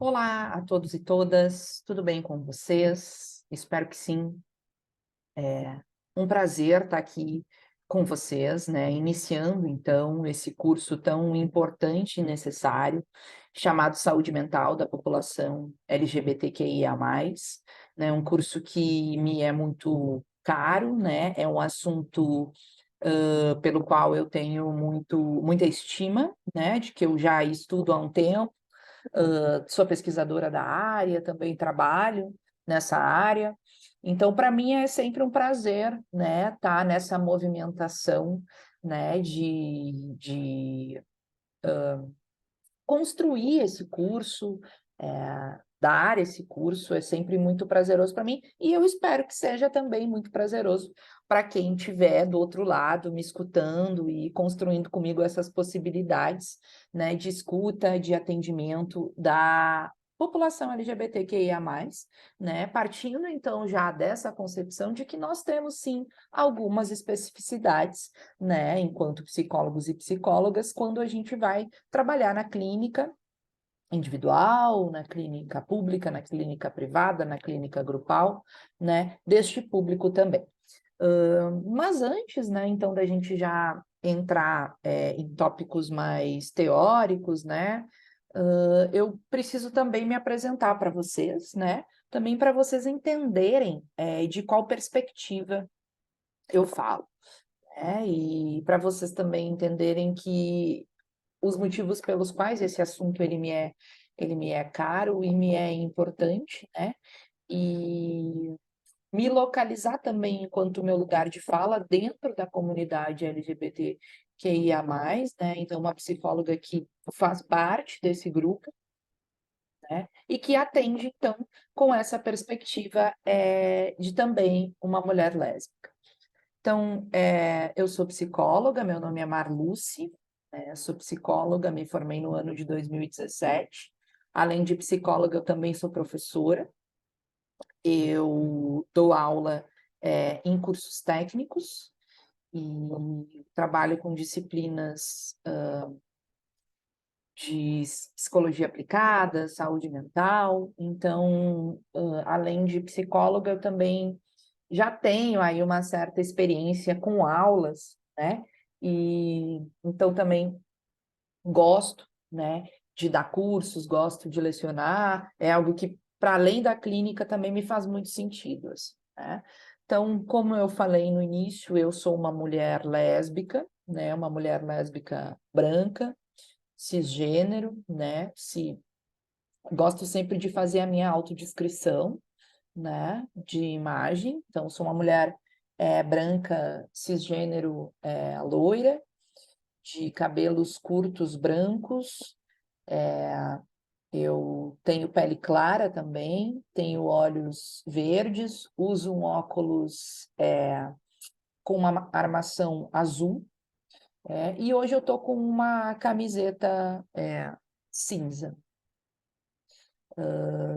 Olá a todos e todas, tudo bem com vocês? Espero que sim. É um prazer estar aqui com vocês, né? Iniciando então esse curso tão importante e necessário, chamado Saúde Mental da População LGBTQIA+, né? Um curso que me é muito caro, né? É um assunto pelo qual eu tenho muita estima, né? De que eu já estudo há um tempo. Sou pesquisadora da área, também trabalho nessa área. Então, para mim é sempre um prazer, né, estar nessa movimentação, né, de construir esse curso, dar esse curso é sempre muito prazeroso para mim, e eu espero que seja também muito prazeroso para quem estiver do outro lado, me escutando e construindo comigo essas possibilidades, né, de escuta, de atendimento da população LGBTQIA+, né, partindo então já dessa concepção de que nós temos sim algumas especificidades, né, enquanto psicólogos e psicólogas, quando a gente vai trabalhar na clínica individual, na clínica pública, na clínica privada, na clínica grupal, né, deste público também. Mas antes, né, então, da gente já entrar em tópicos mais teóricos, né, eu preciso também me apresentar para vocês, né, também para vocês entenderem de qual perspectiva eu falo, né, e para vocês também entenderem que os motivos pelos quais esse assunto ele me é caro e me é importante, né, e me localizar também enquanto meu lugar de fala dentro da comunidade LGBTQIA+, né, então uma psicóloga que faz parte desse grupo, né, e que atende então com essa perspectiva, de também uma mulher lésbica. Então, eu sou psicóloga, meu nome é Marluce, sou psicóloga, me formei no ano de 2017. Além de psicóloga, eu também sou professora. Eu dou aula, em cursos técnicos e trabalho com disciplinas, de psicologia aplicada, saúde mental. Então, além de psicóloga, eu também já tenho aí uma certa experiência com aulas, né, e então também gosto, né, de dar cursos, gosto de lecionar, é algo que para além da clínica também me faz muito sentido, assim, né. Então, como eu falei no início, eu sou uma mulher lésbica, né, uma mulher lésbica branca, cisgênero, né, gosto sempre de fazer a minha autodescrição, né, de imagem. Então, sou uma mulher branca, cisgênero, loira, de cabelos curtos brancos. Eu tenho pele clara também, tenho olhos verdes, uso um óculos com uma armação azul, e hoje eu estou com uma camiseta cinza.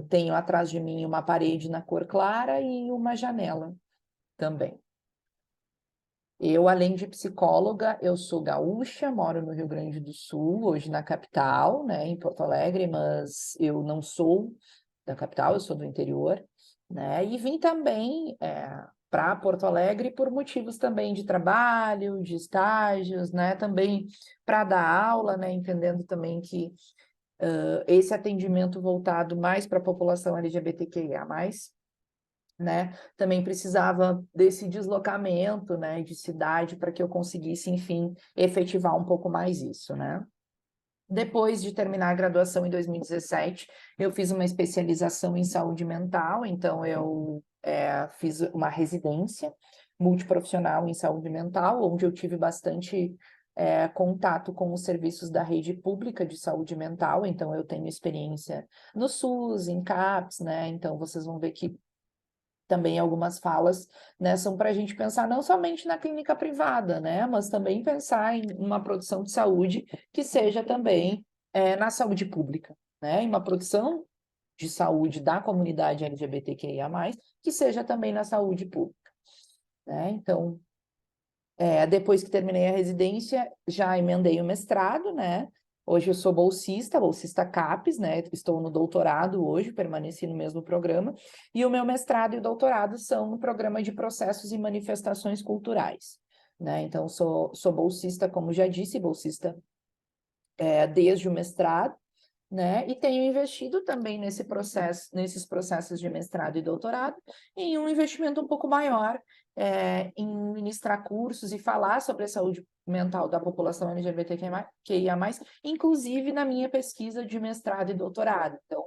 Tenho atrás de mim uma parede na cor clara e uma janela também. Eu, além de psicóloga, eu sou gaúcha, moro no Rio Grande do Sul, hoje na capital, né, em Porto Alegre, mas eu não sou da capital, eu sou do interior, né, e vim também para Porto Alegre por motivos também de trabalho, de estágios, né, também para dar aula, né, entendendo também que esse atendimento voltado mais para a população LGBTQIA+, né, também precisava desse deslocamento, né, de cidade para que eu conseguisse, enfim, efetivar um pouco mais isso, né. Depois de terminar a graduação em 2017, eu fiz uma especialização em saúde mental, então eu, fiz uma residência multiprofissional em saúde mental, onde eu tive bastante, contato com os serviços da rede pública de saúde mental, então eu tenho experiência no SUS, em CAPS, né, então vocês vão ver que também algumas falas, né, são para a gente pensar não somente na clínica privada, né, mas também pensar em uma produção de saúde que seja também na saúde pública, né, em uma produção de saúde da comunidade LGBTQIA+, que seja também na saúde pública, né. Então, depois que terminei a residência, já emendei o mestrado, né, Hoje eu sou bolsista CAPES, né? Estou no doutorado hoje, permaneci no mesmo programa, e o meu mestrado e o doutorado são no programa de processos e manifestações culturais, né? Então, sou bolsista, como já disse, bolsista desde o mestrado, né? E tenho investido também nesses processos de mestrado e doutorado, em um investimento um pouco maior em ministrar cursos e falar sobre a saúde mental da população LGBTQIA+, inclusive na minha pesquisa de mestrado e doutorado. Então,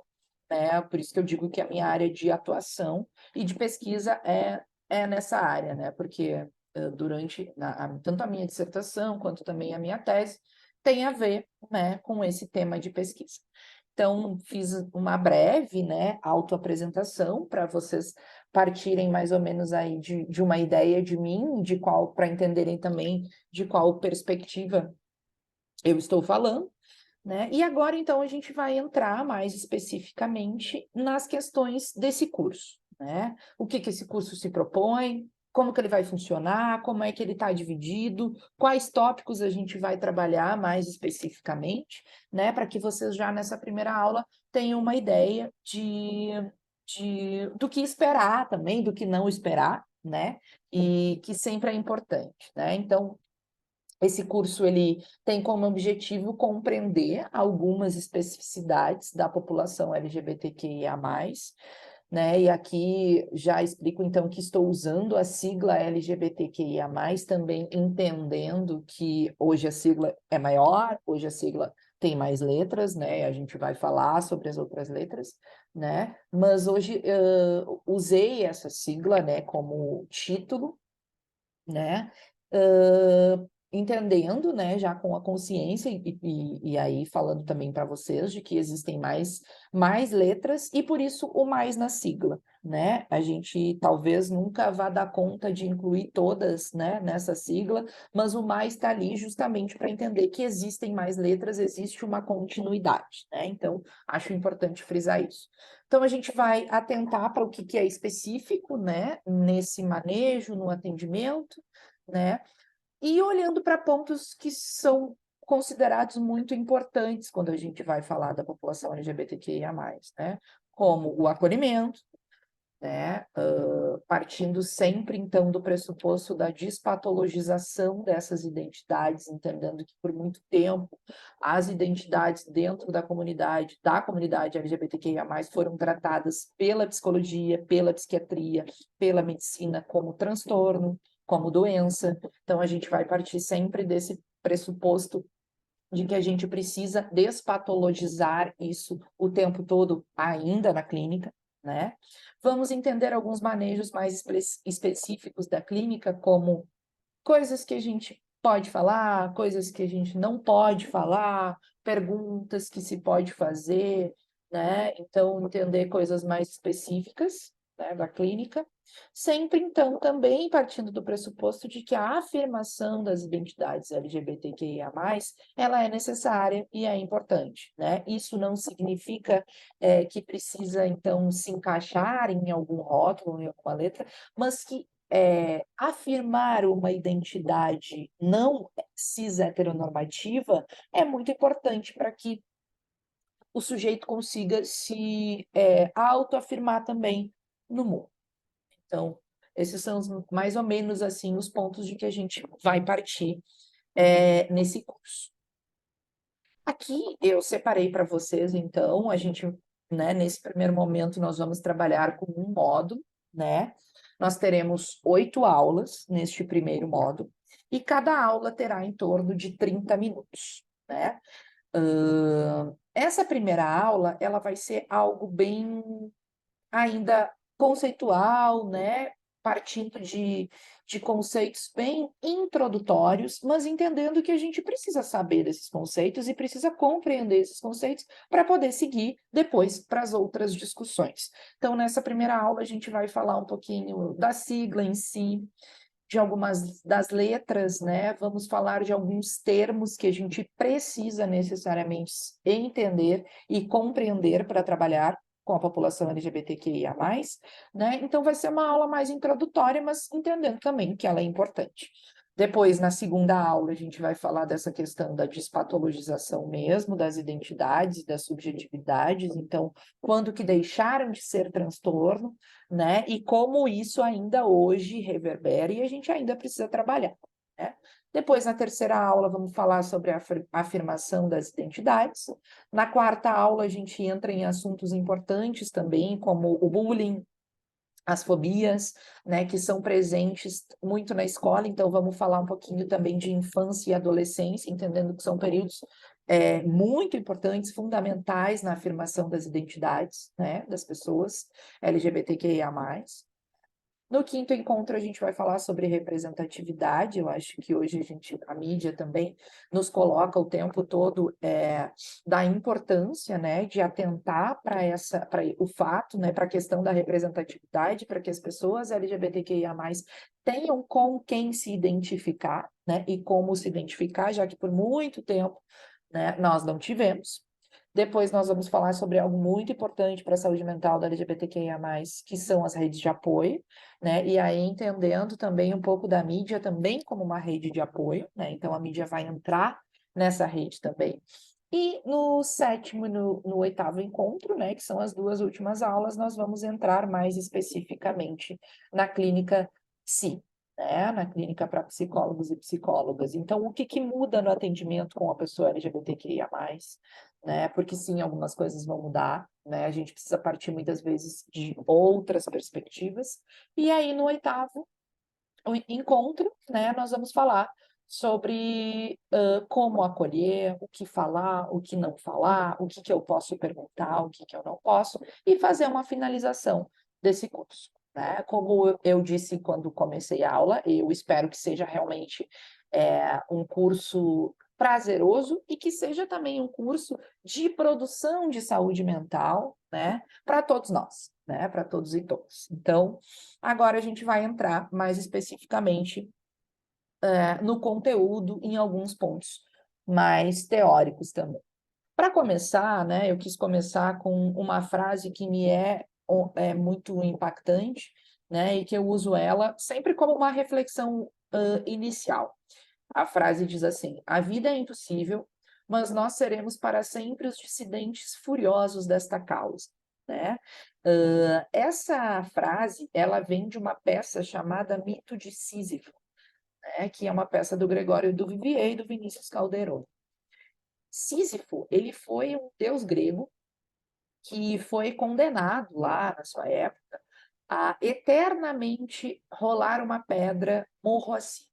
por isso que eu digo que a minha área de atuação e de pesquisa é nessa área, né? Porque durante tanto a minha dissertação quanto também a minha tese tem a ver, né, com esse tema de pesquisa. Então, fiz uma breve, né, autoapresentação para vocês partirem mais ou menos aí de uma ideia de mim, para entenderem também de qual perspectiva eu estou falando, né? E agora, então, a gente vai entrar mais especificamente nas questões desse curso, né? O que esse curso se propõe, como que ele vai funcionar, como é que ele está dividido, quais tópicos a gente vai trabalhar mais especificamente, né? Para que vocês já nessa primeira aula tenham uma ideia do que esperar também, do que não esperar, né? E que sempre é importante, né? Então, esse curso ele tem como objetivo compreender algumas especificidades da população LGBTQIA+, né? E aqui já explico então que estou usando a sigla LGBTQIA+, também entendendo que hoje a sigla é maior, hoje a sigla tem mais letras, né? A gente vai falar sobre as outras letras, né? Mas hoje usei essa sigla, né, como título, né? Entendendo, né, já com a consciência e aí falando também para vocês de que existem mais letras e por isso o mais na sigla, né? A gente talvez nunca vá dar conta de incluir todas, né, nessa sigla, mas o mais está ali justamente para entender que existem mais letras, existe uma continuidade, né? Então, acho importante frisar isso. Então, a gente vai atentar para o que é específico, né, nesse manejo, no atendimento, né, e olhando para pontos que são considerados muito importantes quando a gente vai falar da população LGBTQIA+, né, como o acolhimento, né, partindo sempre, então, do pressuposto da despatologização dessas identidades, entendendo que, por muito tempo, as identidades dentro da comunidade LGBTQIA+, foram tratadas pela psicologia, pela psiquiatria, pela medicina como transtorno, como doença. Então, a gente vai partir sempre desse pressuposto de que a gente precisa despatologizar isso o tempo todo, ainda na clínica, né? Vamos entender alguns manejos mais específicos da clínica, como coisas que a gente pode falar, coisas que a gente não pode falar, perguntas que se pode fazer, né? Então, entender coisas mais específicas, né, da clínica. Sempre, então, também partindo do pressuposto de que a afirmação das identidades LGBTQIA+, ela é necessária e é importante, né? Isso não significa que precisa, então, se encaixar em algum rótulo, em alguma letra, mas que afirmar uma identidade não cis heteronormativa é muito importante para que o sujeito consiga se autoafirmar também no mundo. Então, esses são mais ou menos assim os pontos de que a gente vai partir nesse curso. Aqui eu separei para vocês, então, a gente, né, nesse primeiro momento, nós vamos trabalhar com um módulo, né? Nós teremos 8 aulas neste primeiro módulo, e cada aula terá em torno de 30 minutos, né? Essa primeira aula, ela vai ser algo bem ainda conceitual, né? Partindo de conceitos bem introdutórios, mas entendendo que a gente precisa saber desses conceitos e precisa compreender esses conceitos para poder seguir depois para as outras discussões. Então, nessa primeira aula, a gente vai falar um pouquinho da sigla em si, de algumas das letras, né? Vamos falar de alguns termos que a gente precisa necessariamente entender e compreender para trabalhar com a população LGBTQIA+, né? Então vai ser uma aula mais introdutória, mas entendendo também que ela é importante. Depois, na segunda aula, a gente vai falar dessa questão da despatologização mesmo, das identidades, das subjetividades, então, quando que deixaram de ser transtorno, né? E como isso ainda hoje reverbera e a gente ainda precisa trabalhar, né? Depois, na terceira aula, vamos falar sobre a afirmação das identidades. Na quarta aula, a gente entra em assuntos importantes também, como o bullying, as fobias, né, que são presentes muito na escola, então vamos falar um pouquinho também de infância e adolescência, entendendo que são períodos muito importantes, fundamentais na afirmação das identidades, né, das pessoas LGBTQIA+. No quinto encontro, a gente vai falar sobre representatividade. Eu acho que hoje a mídia também nos coloca o tempo todo da importância, né, de atentar para o fato, né, para a questão da representatividade, para que as pessoas LGBTQIA+, tenham com quem se identificar, né, e como se identificar, já que por muito tempo, né, nós não tivemos. Depois nós vamos falar sobre algo muito importante para a saúde mental da LGBTQIA+, que são as redes de apoio, né? E aí entendendo também um pouco da mídia também como uma rede de apoio, né? Então a mídia vai entrar nessa rede também. E no sétimo e no oitavo encontro, né, que são as duas últimas aulas, nós vamos entrar mais especificamente na clínica psi, né, na clínica para psicólogos e psicólogas. Então, o que que muda no atendimento com a pessoa LGBTQIA+, né? Porque sim, algumas coisas vão mudar, né? A gente precisa partir muitas vezes de outras perspectivas. E aí, no oitavo encontro, né, nós vamos falar sobre como acolher, o que falar, o que não falar, o que que eu posso perguntar, o que que eu não posso, e fazer uma finalização desse curso, né? Como eu disse quando comecei a aula, eu espero que seja realmente um curso prazeroso e que seja também um curso de produção de saúde mental, né, para todos nós, né, para todos e todas. Então, agora a gente vai entrar mais especificamente no conteúdo em alguns pontos mais teóricos também. Para começar, né, eu quis começar com uma frase que me é muito impactante, né, e que eu uso ela sempre como uma reflexão inicial. A frase diz assim: a vida é impossível, mas nós seremos para sempre os dissidentes furiosos desta causa, né? Essa frase, ela vem de uma peça chamada Mito de Sísifo, né? Que é uma peça do Gregório do Vivier e do Vinícius Calderón. Sísifo, ele foi um deus grego que foi condenado lá na sua época a eternamente rolar uma pedra morro acima,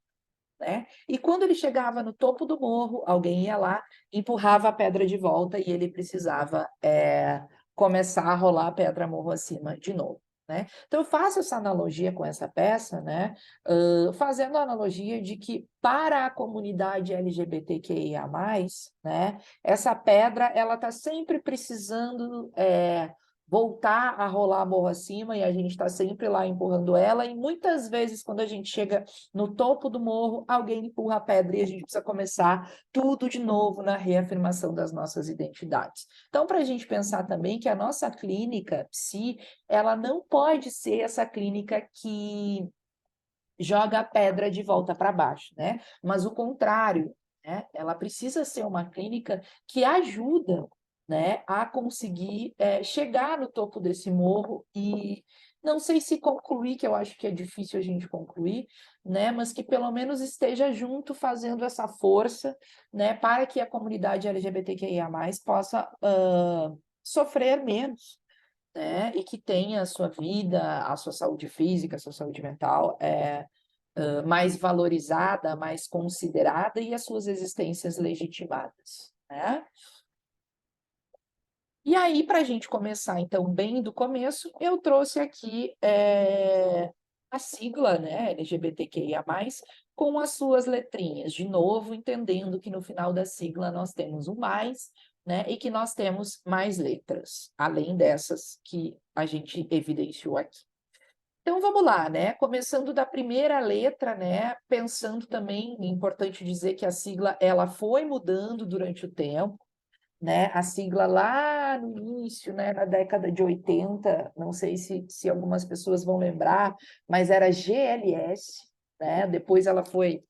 né? E quando ele chegava no topo do morro, alguém ia lá, empurrava a pedra de volta e ele precisava começar a rolar a pedra morro acima de novo, né? Então eu faço essa analogia com essa peça, né? Fazendo a analogia de que para a comunidade LGBTQIA+, né? Essa pedra ela está sempre precisando voltar a rolar morro acima e a gente está sempre lá empurrando ela e muitas vezes quando a gente chega no topo do morro, alguém empurra a pedra e a gente precisa começar tudo de novo na reafirmação das nossas identidades. Então, para a gente pensar também que a nossa clínica psi, ela não pode ser essa clínica que joga a pedra de volta para baixo, né? Mas o contrário, né? Ela precisa ser uma clínica que ajuda, né, a conseguir chegar no topo desse morro e não sei se concluir, que eu acho que é difícil a gente concluir, né, mas que pelo menos esteja junto fazendo essa força, né, para que a comunidade LGBTQIA+ possa sofrer menos, né, e que tenha a sua vida, a sua saúde física, a sua saúde mental mais valorizada, mais considerada e as suas existências legitimadas, né? E aí, para a gente começar, então, bem do começo, eu trouxe aqui a sigla, né, LGBTQIA+, com as suas letrinhas. De novo, entendendo que no final da sigla nós temos o mais, né, e que nós temos mais letras, além dessas que a gente evidenciou aqui. Então vamos lá, né? Começando da primeira letra, né? Pensando também, é importante dizer que a sigla ela foi mudando durante o tempo, né? A sigla lá no início, né, na década de 80, não sei se algumas pessoas vão lembrar, mas era GLS, né? Depois ela foi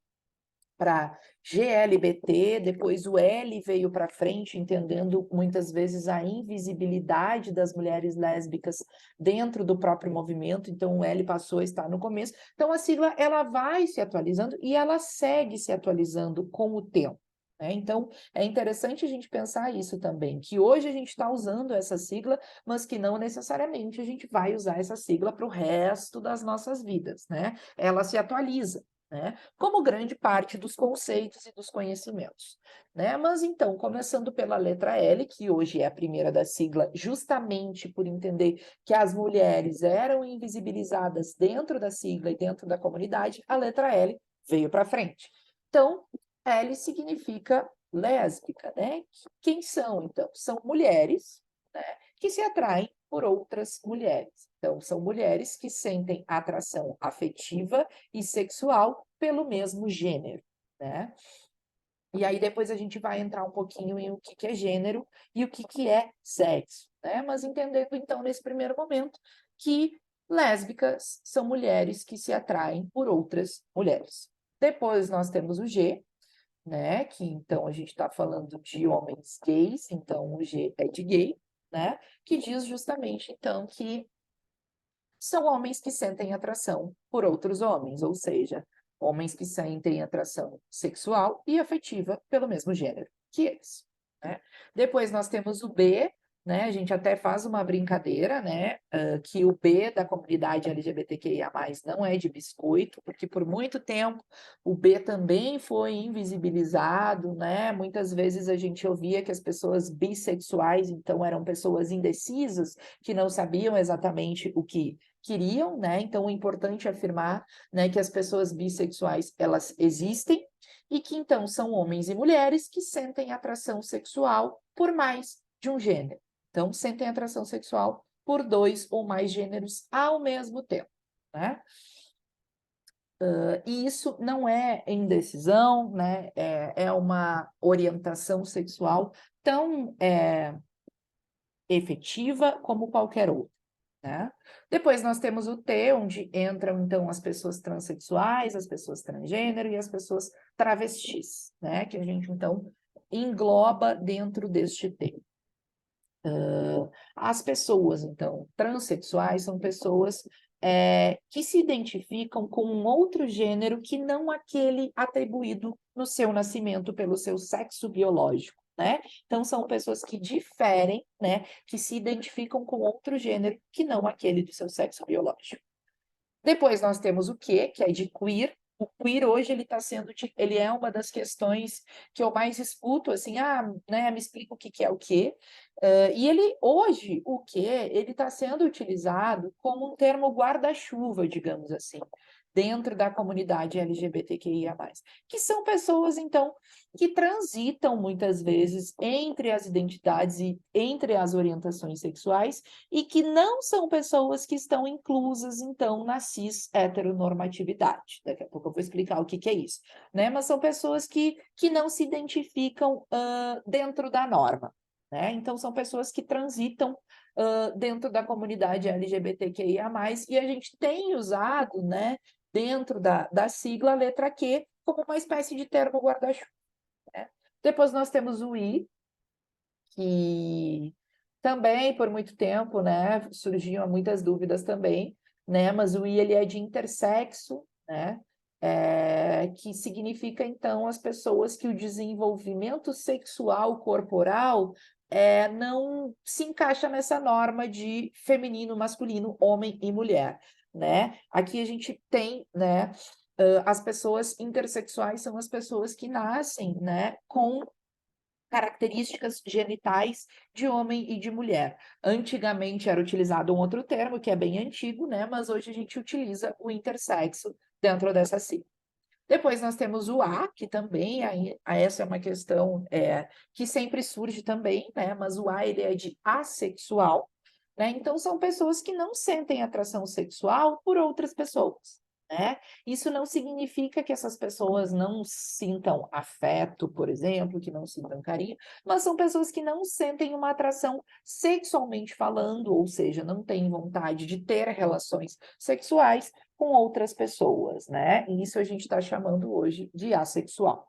para GLBT, depois o L veio para frente, entendendo muitas vezes a invisibilidade das mulheres lésbicas dentro do próprio movimento, então o L passou a estar no começo. Então a sigla ela vai se atualizando e ela segue se atualizando com o tempo. Então, é interessante a gente pensar isso também, que hoje a gente está usando essa sigla, mas que não necessariamente a gente vai usar essa sigla para o resto das nossas vidas, né? Ela se atualiza, né? Como grande parte dos conceitos e dos conhecimentos, né? Mas então, começando pela letra L, que hoje é a primeira da sigla, justamente por entender que as mulheres eram invisibilizadas dentro da sigla e dentro da comunidade, a letra L veio para frente. Então, L significa lésbica, né? Quem são, então? São mulheres, né, que se atraem por outras mulheres. Então, são mulheres que sentem atração afetiva e sexual pelo mesmo gênero, né? E aí depois a gente vai entrar um pouquinho em o que é gênero e o que é sexo, né? Mas entendendo, então, nesse primeiro momento, que lésbicas são mulheres que se atraem por outras mulheres. Depois nós temos o G, né? Que então a gente está falando de homens gays, então o G é de gay, né? Que diz justamente então que são homens que sentem atração por outros homens, ou seja, homens que sentem atração sexual e afetiva pelo mesmo gênero que eles, né? Depois nós temos o B, né? A gente até faz uma brincadeira, né? Que o B da comunidade LGBTQIA+, não é de biscoito, porque por muito tempo o B também foi invisibilizado, né? Muitas vezes a gente ouvia que as pessoas bissexuais, então, eram pessoas indecisas, que não sabiam exatamente o que queriam, né? Então, é importante afirmar, né, que as pessoas bissexuais, elas existem e que, então, são homens e mulheres que sentem atração sexual por mais de um gênero. Então, sentem atração sexual por 2 ou mais gêneros ao mesmo tempo, né? E isso não é indecisão, né? É uma orientação sexual tão efetiva como qualquer outra, né? Depois nós temos o T, onde entram, então, as pessoas transexuais, as pessoas transgênero e as pessoas travestis, né? Que a gente, então, engloba dentro deste T. As pessoas, então, transexuais são pessoas que se identificam com um outro gênero que não aquele atribuído no seu nascimento pelo seu sexo biológico, né? Então, são pessoas que diferem, né? Que se identificam com outro gênero que não aquele do seu sexo biológico. Depois nós temos o Q, que é de queer. O queer hoje ele está sendo, ele é uma das questões que eu mais escuto, assim, né, me explica o que é o quê. E ele hoje o quê? Ele está sendo utilizado como um termo guarda-chuva, digamos assim, dentro da comunidade LGBTQIA+, que são pessoas, então, que transitam muitas vezes entre as identidades e entre as orientações sexuais e que não são pessoas que estão inclusas, então, na cis-heteronormatividade. Daqui a pouco eu vou explicar o que é isso, né? Mas são pessoas que não se identificam dentro da norma, né? Então, são pessoas que transitam dentro da comunidade LGBTQIA+, e a gente tem usado, né, dentro da sigla, a letra Q, como uma espécie de termo guarda-chuva, né? Depois nós temos o I, que também, por muito tempo, né, surgiam muitas dúvidas também, né, mas o I ele é de intersexo, né, que significa, então, as pessoas que o desenvolvimento sexual corporal não se encaixa nessa norma de feminino, masculino, homem e mulher, né? Aqui a gente tem, né, as pessoas intersexuais são as pessoas que nascem, né, com características genitais de homem e de mulher. Antigamente era utilizado um outro termo, que é bem antigo, né? Mas hoje a gente utiliza o intersexo dentro dessa sigla. Depois nós temos o A, que também, essa é uma questão que sempre surge também, né? Mas o A ele é de assexual, né? Então são pessoas que não sentem atração sexual por outras pessoas, né? Isso não significa que essas pessoas não sintam afeto, por exemplo, que não sintam carinho, mas são pessoas que não sentem uma atração sexualmente falando, ou seja, não têm vontade de ter relações sexuais com outras pessoas, né? E isso a gente está chamando hoje de assexual.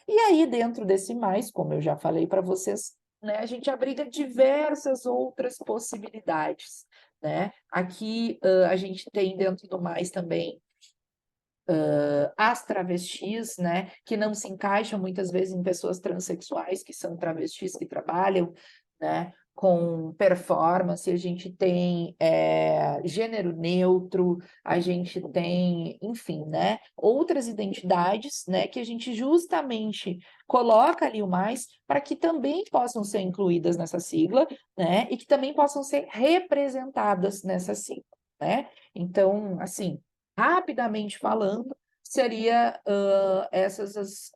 E aí, dentro desse mais, como eu já falei para vocês, né, a gente abriga diversas outras possibilidades, né? Aqui a gente tem dentro do mais também as travestis, né, que não se encaixam muitas vezes em pessoas transexuais, que são travestis que trabalham, né, com performance, a gente tem gênero neutro, a gente tem, enfim, né, outras identidades, né, que a gente justamente coloca ali o mais para que também possam ser incluídas nessa sigla, né, e que também possam ser representadas nessa sigla, né? Então, assim, rapidamente falando, seria essas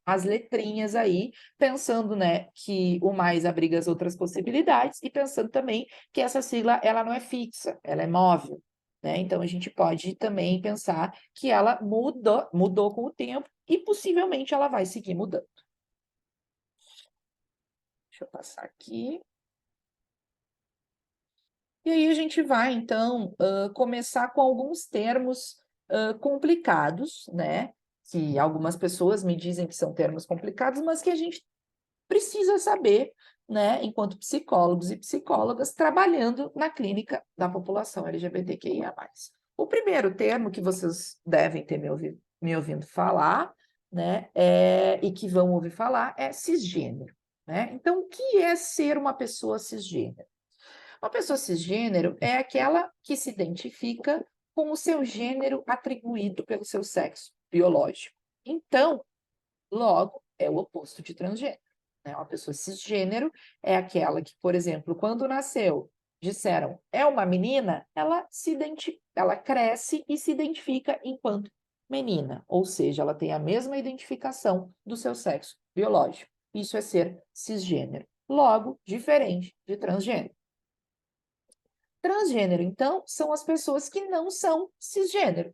as letrinhas aí, pensando, né, que o mais abriga as outras possibilidades e pensando também que essa sigla ela não é fixa, ela é móvel, né? Então a gente pode também pensar que ela mudou com o tempo e possivelmente ela vai seguir mudando. Deixa eu passar aqui. E aí a gente vai, então, começar com alguns termos complicados, né? Que algumas pessoas me dizem que são termos complicados, mas que a gente precisa saber, né? Enquanto psicólogos e psicólogas trabalhando na clínica da população LGBTQIA+. O primeiro termo que vocês devem ter me ouvindo falar, né? E que vão ouvir falar é cisgênero, né? Então, o que é ser uma pessoa cisgênero? Uma pessoa cisgênero é aquela que se identifica com o seu gênero atribuído pelo seu sexo biológico. Então, logo, é o oposto de transgênero, né? Uma pessoa cisgênero é aquela que, por exemplo, quando nasceu, disseram é uma menina, ela cresce e se identifica enquanto menina, ou seja, ela tem a mesma identificação do seu sexo biológico. Isso é ser cisgênero. Logo, diferente de transgênero. Transgênero, então, são as pessoas que não são cisgênero,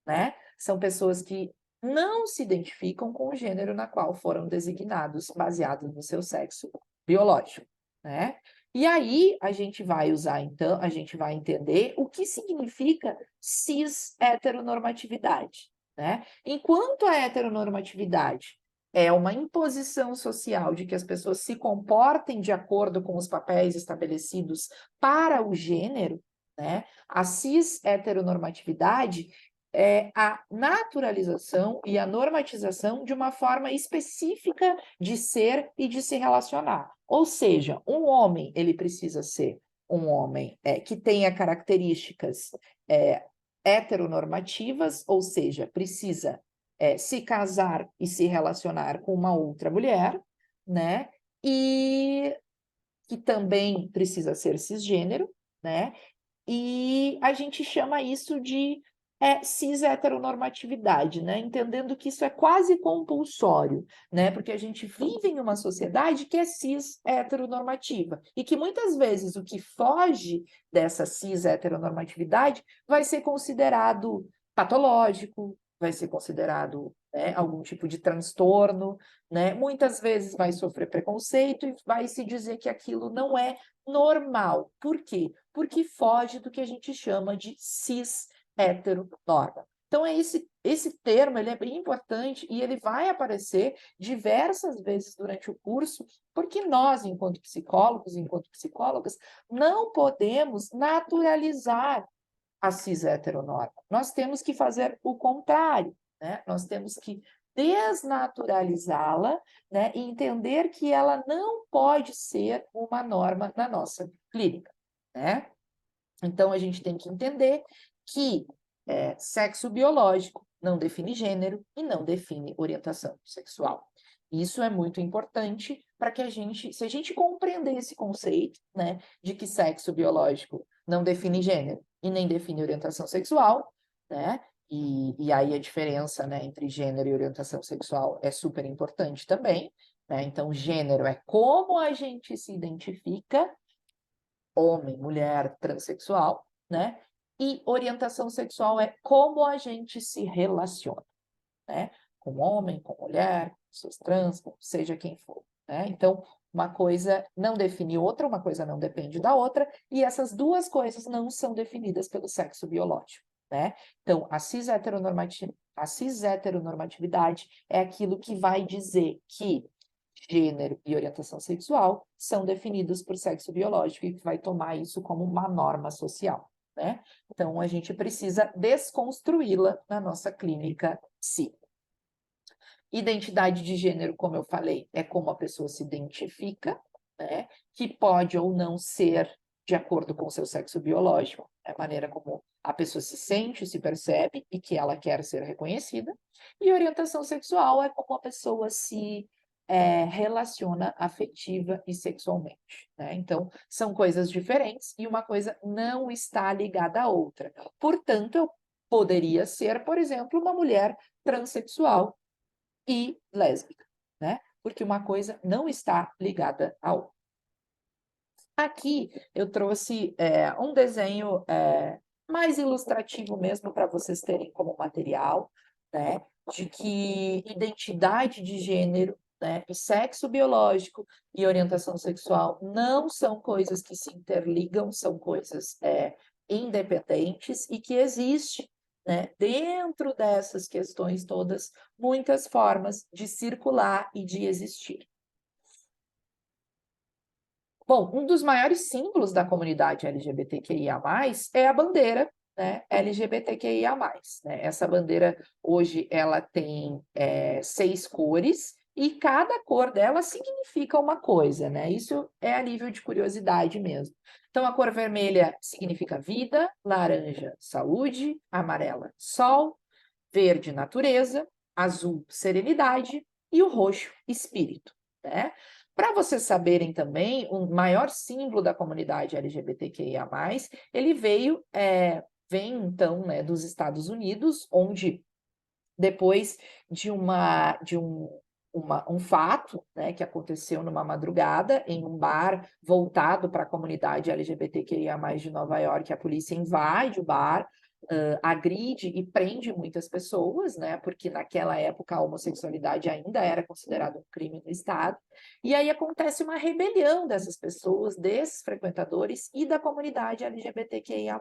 né? São pessoas que não se identificam com o gênero na qual foram designados, baseados no seu sexo biológico, né? E aí a gente vai usar, então, a gente vai entender o que significa cis-heteronormatividade, né? Enquanto a heteronormatividade é uma imposição social de que as pessoas se comportem de acordo com os papéis estabelecidos para o gênero, né? A cis-heteronormatividade é a naturalização e a normatização de uma forma específica de ser e de se relacionar. Ou seja, um homem ele precisa ser um homem que tenha características heteronormativas, ou seja, precisa se casar e se relacionar com uma outra mulher, né? E que também precisa ser cisgênero, né? E a gente chama isso de cis-heteronormatividade, né? Entendendo que isso é quase compulsório, né? Porque a gente vive em uma sociedade que é cis-heteronormativa e que muitas vezes o que foge dessa cis-heteronormatividade vai ser considerado patológico, vai ser considerado, né, algum tipo de transtorno, né? Muitas vezes vai sofrer preconceito e vai se dizer que aquilo não é normal. Por quê? Porque foge do que a gente chama de cis-heteronorma. Então, esse termo ele é bem importante e ele vai aparecer diversas vezes durante o curso, porque nós, enquanto psicólogos, enquanto psicólogas, não podemos naturalizar a cis-heteronorma. Nós temos que fazer o contrário, né? Nós temos que desnaturalizá-la, né, e entender que ela não pode ser uma norma na nossa clínica, né? Então, a gente tem que entender que sexo biológico não define gênero e não define orientação sexual. Isso é muito importante para que se a gente compreender esse conceito, né, de que sexo biológico não define gênero e nem define orientação sexual, né, e aí a diferença, né, entre gênero e orientação sexual é super importante também, né? Então, gênero é como a gente se identifica, homem, mulher, transexual, né? E orientação sexual é como a gente se relaciona, né? Com homem, com mulher, pessoas trans, seja quem for, né? Então, uma coisa não define outra, uma coisa não depende da outra, e essas duas coisas não são definidas pelo sexo biológico, né? Então, a cis-heteronormatividade é aquilo que vai dizer que gênero e orientação sexual são definidos por sexo biológico e que vai tomar isso como uma norma social, né? Então, a gente precisa desconstruí-la na nossa clínica psi. Identidade de gênero, como eu falei, é como a pessoa se identifica, né? Que pode ou não ser de acordo com o seu sexo biológico, é a maneira como a pessoa se sente, se percebe e que ela quer ser reconhecida. E orientação sexual é como a pessoa se relaciona afetiva e sexualmente, né? Então, são coisas diferentes e uma coisa não está ligada à outra. Portanto, eu poderia ser, por exemplo, uma mulher transexual e lésbica, né? Porque uma coisa não está ligada à outra. Aqui eu trouxe um desenho mais ilustrativo mesmo para vocês terem como material, né? De que identidade de gênero, né, e sexo biológico e orientação sexual não são coisas que se interligam, são coisas independentes e que existe, né, dentro dessas questões todas, muitas formas de circular e de existir. Bom, um dos maiores símbolos da comunidade LGBTQIA+, é a bandeira, né, LGBTQIA+, né? Essa bandeira, hoje, ela tem 6 cores, e cada cor dela significa uma coisa, né? Isso é a nível de curiosidade mesmo. Então, a cor vermelha significa vida, laranja, saúde, amarela, sol, verde, natureza, azul, serenidade, e o roxo, espírito, né? Para vocês saberem também, o maior símbolo da comunidade LGBTQIA+, ele vem então, né, dos Estados Unidos, onde depois de um fato, né, que aconteceu numa madrugada em um bar voltado para a comunidade LGBTQIA+, de Nova York, a polícia invade o bar, agride e prende muitas pessoas, né, porque naquela época a homossexualidade ainda era considerada um crime no Estado, e aí acontece uma rebelião dessas pessoas, desses frequentadores e da comunidade LGBTQIA+.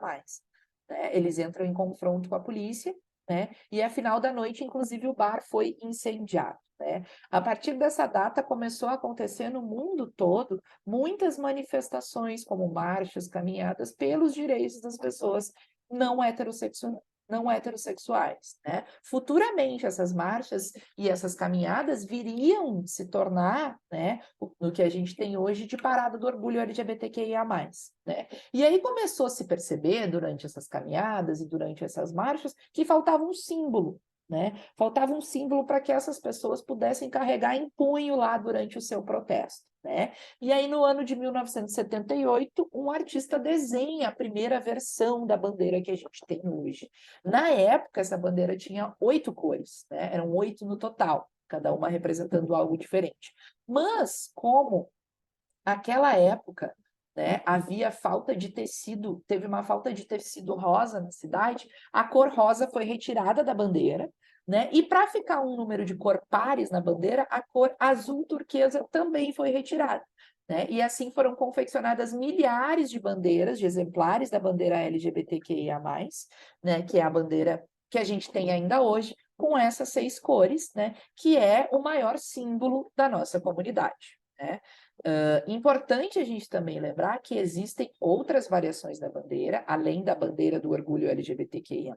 Né? Eles entram em confronto com a polícia, né? E a final da noite, inclusive, o bar foi incendiado, né? A partir dessa data, começou a acontecer no mundo todo muitas manifestações, como marchas, caminhadas pelos direitos das pessoas não heterossexuais, né? Futuramente, essas marchas e essas caminhadas viriam se tornar, né, no que a gente tem hoje de parada do orgulho LGBTQIA+, né? E aí começou a se perceber, durante essas caminhadas e durante essas marchas, que faltava um símbolo, né? Faltava um símbolo para que essas pessoas pudessem carregar em punho lá durante o seu protesto, né? E aí, no ano de 1978, um artista desenha a primeira versão da bandeira que a gente tem hoje. Na época, essa bandeira tinha 8 cores, né? Eram 8 no total, cada uma representando algo diferente. Mas, como naquela época, né, havia falta de tecido, teve uma falta de tecido rosa na cidade, a cor rosa foi retirada da bandeira, né? E para ficar um número de cor pares na bandeira, a cor azul turquesa também foi retirada, né? E assim foram confeccionadas milhares de bandeiras, de exemplares da bandeira LGBTQIA+, né, que é a bandeira que a gente tem ainda hoje, com essas 6 cores, né, que é o maior símbolo da nossa comunidade, né? Importante a gente também lembrar que existem outras variações da bandeira, além da bandeira do orgulho LGBTQIA+,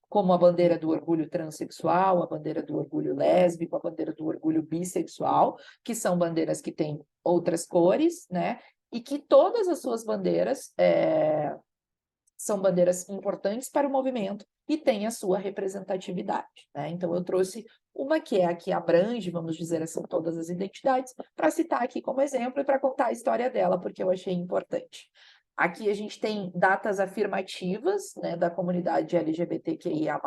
como a bandeira do orgulho transexual, a bandeira do orgulho lésbico, a bandeira do orgulho bissexual, que são bandeiras que têm outras cores, né? E que todas as suas bandeiras são bandeiras importantes para o movimento e têm a sua representatividade, né? Então, eu trouxe uma que é a que abrange, vamos dizer assim, todas as identidades, para citar aqui como exemplo e para contar a história dela, porque eu achei importante. Aqui a gente tem datas afirmativas, né, da comunidade LGBTQIA+,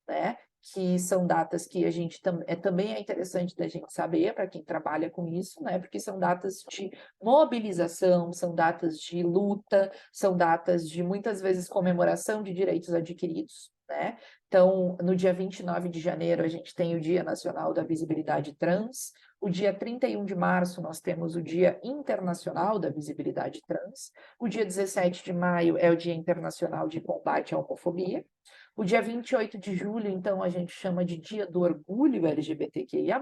né, que são datas que a gente também é interessante da gente saber, para quem trabalha com isso, né, porque são datas de mobilização, são datas de luta, são datas de, muitas vezes, comemoração de direitos adquiridos, né? Então, no dia 29 de janeiro, a gente tem o Dia Nacional da Visibilidade Trans, O dia 31 de março, nós temos o Dia Internacional da Visibilidade Trans. O dia 17 de maio é o Dia Internacional de Combate à Homofobia. O dia 28 de julho, então, a gente chama de Dia do Orgulho LGBTQIA+.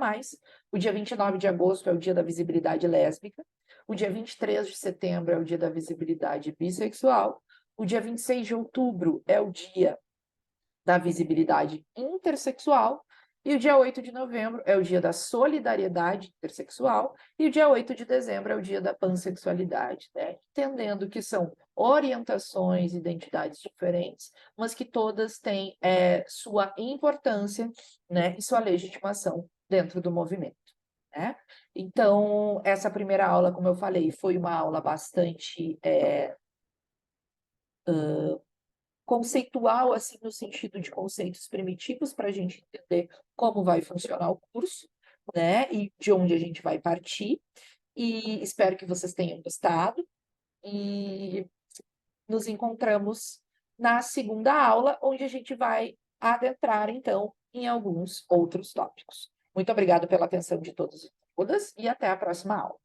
O dia 29 de agosto é o Dia da Visibilidade Lésbica. O dia 23 de setembro é o Dia da Visibilidade Bissexual. O dia 26 de outubro é o Dia da Visibilidade Intersexual. E o dia 8 de novembro é o Dia da Solidariedade Intersexual. E o dia 8 de dezembro é o Dia da Pansexualidade, né? Entendendo que são orientações, identidades diferentes, mas que todas têm sua importância, né, e sua legitimação dentro do movimento, né? Então, essa primeira aula, como eu falei, foi uma aula bastante conceitual, assim, no sentido de conceitos primitivos, para a gente entender como vai funcionar o curso, né, e de onde a gente vai partir. E espero que vocês tenham gostado. E nos encontramos na segunda aula, onde a gente vai adentrar, então, em alguns outros tópicos. Muito obrigada pela atenção de todos e todas, e até a próxima aula.